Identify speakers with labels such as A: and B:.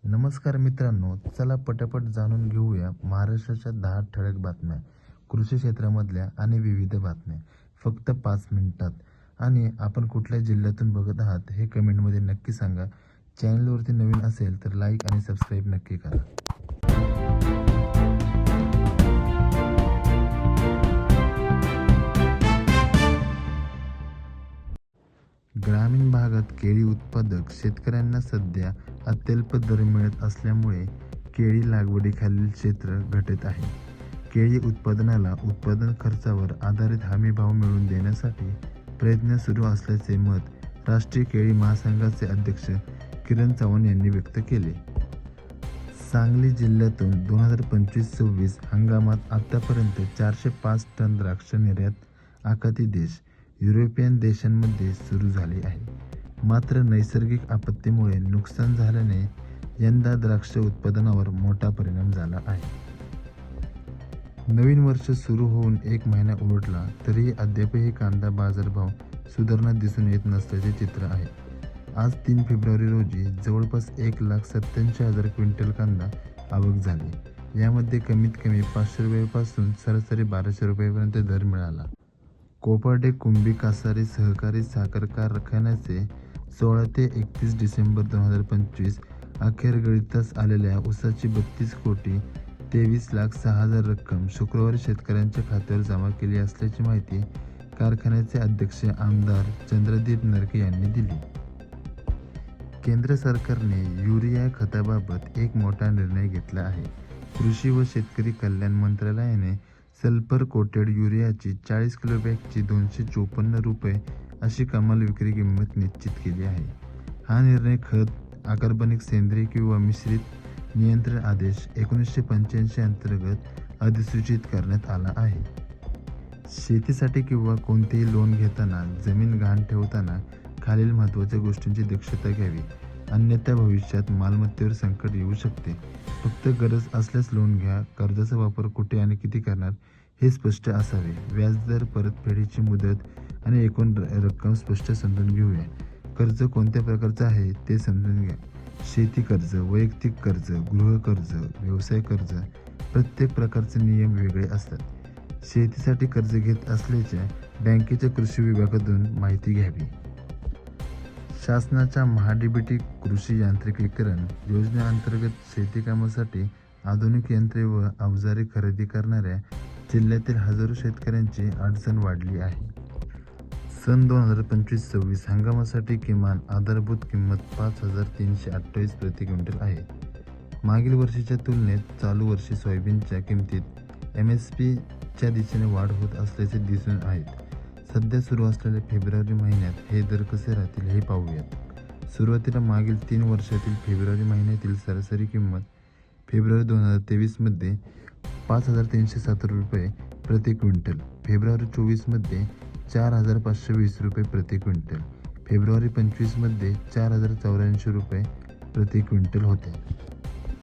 A: नमस्कार मित्रांनो, चला पटापट जाणून घेऊया महाराष्ट्राच्या 10 ठळक बातम्या, कृषी क्षेत्रामधल्या आणि विविध बातम्या फक्त 5 मिनिटात. आणि आपण कुठल्या जिल्ह्यातून बघत आहात हे कमेंटमध्ये नक्की सांगा. चॅनलवरती नवीन असेल तर लाईक आणि सबस्क्राईब नक्की करा. ग्रामीण भागात केळी उत्पादक शेतकऱ्यांना सध्या अत्यल्प दर मिळत असल्यामुळे केळी लागवडीखालील क्षेत्र घटत आहे. केळी उत्पादनाला उत्पादन खर्चावर आधारित हमी भाव मिळवून देण्यासाठी प्रयत्न सुरू असल्याचे मत राष्ट्रीय केळी महासंघाचे अध्यक्ष किरण चव्हाण यांनी व्यक्त केले. सांगली जिल्ह्यातून 2025-26 हंगामात आतापर्यंत 405 टन द्राक्ष निर्यात आखाती देश युरोपियन देशांमध्ये सुरू झाली आहे. मात्र नैसर्गिक आपत्तीमुळे नुकसान झाल्याने यंदा द्राक्ष उत्पादनावर मोठा परिणाम झाला आहे. नवीन वर्ष सुरू होऊन 1 महिना उलटला तरीही अद्यापही कांदा बाजारभाव सुधारणा दिसून येत नसल्याचे चित्र आहे. आज 3 फेब्रुवारी रोजी जवळपास 1,87,000 क्विंटल कांदा आवक झाली. यामध्ये कमीत कमी 500 रुपयांपासून सरासरी 1200 रुपयांपर्यंत दर मिळाला. कोपर्डे कुंभी कासारी सहकारी साखर कारखान्याचे 16 ते 31 डिसेंबर 2025 अखेर गळीतास आलेल्या ऊसाची 32,23,06,000 रक्कम शुक्रवारी शेतकऱ्यांच्या खात्यावर जमा केली असल्याची माहिती कारखान्याचे अध्यक्ष आमदार चंद्रदीप नरके यांनी दिली. केंद्र सरकारने युरिया खताबाबत एक मोठा निर्णय घेतला आहे. कृषी व शेतकरी कल्याण मंत्रालयाने सल्फर कोटेड युरियाची 40 किलो बॅगची 254 रुपये अशी कमाल विक्री किंमत निश्चित केली आहे. हा निर्णय खत, अकार्बनिक सेंद्रिय किंवा मिश्रित नियंत्रण आदेश 1985 अंतर्गत अधिसूचित करण्यात आला आहे. शेतीसाठी किंवा कोणतेही लोन घेताना जमीन गहाण ठेवताना खालील महत्त्वाच्या गोष्टींची दक्षता घ्यावी, अन्यथा भविष्यात मालमत्तेवर संकट येऊ शकते. फक्त गरज असल्यास लोन घ्या. कर्जाचा वापर कुठे आणि किती करणार हे स्पष्ट असावे. व्याजदर, परतफेडीची मुदत आणि एकूण रक्कम स्पष्ट समजून घेऊया. कर्ज कोणत्या प्रकारचं आहे ते समजून घ्या. शेती कर्ज, वैयक्तिक कर्ज, गृहकर्ज, व्यवसाय कर्ज, प्रत्येक प्रकारचे नियम वेगळे असतात. शेतीसाठी कर्ज घेत असल्याच्या बँकेच्या कृषी विभागातून माहिती घ्यावी. शासनाच्या महाडीबीटी कृषी यांत्रिकीकरण योजनेअंतर्गत शेती कामासाठी आधुनिक यंत्रे व अवजारे खरेदी करणाऱ्या जिल्ह्यातील हजारो शेतकऱ्यांची अडचण वाढली आहे. सन 2025-26 हंगामासाठी किमान आधारभूत किंमत 5,328 प्रति क्विंटल आहे. मागील वर्षीच्या तुलनेत चालू वर्षी सोयाबीनच्या किमतीत MSPच्या दिशेने वाढ होत असल्याचे दिसून आहेत. सध्या सुरू असलेल्या फेब्रुवारी महिन्यात हे दर कसे राहतील हे पाहूयात. सुरुवातीला मागील 3 वर्षातील फेब्रुवारी महिन्यातील सरासरी किंमत फेब्रुवारी 2023 मध्ये 5,307 रुपये प्रति क्विंटल, फेब्रुवारी 24 मध्ये 4,520 रुपये प्रति क्विंटल, फेब्रुवारी 25 मध्ये 4,084 रुपये प्रति क्विंटल होते.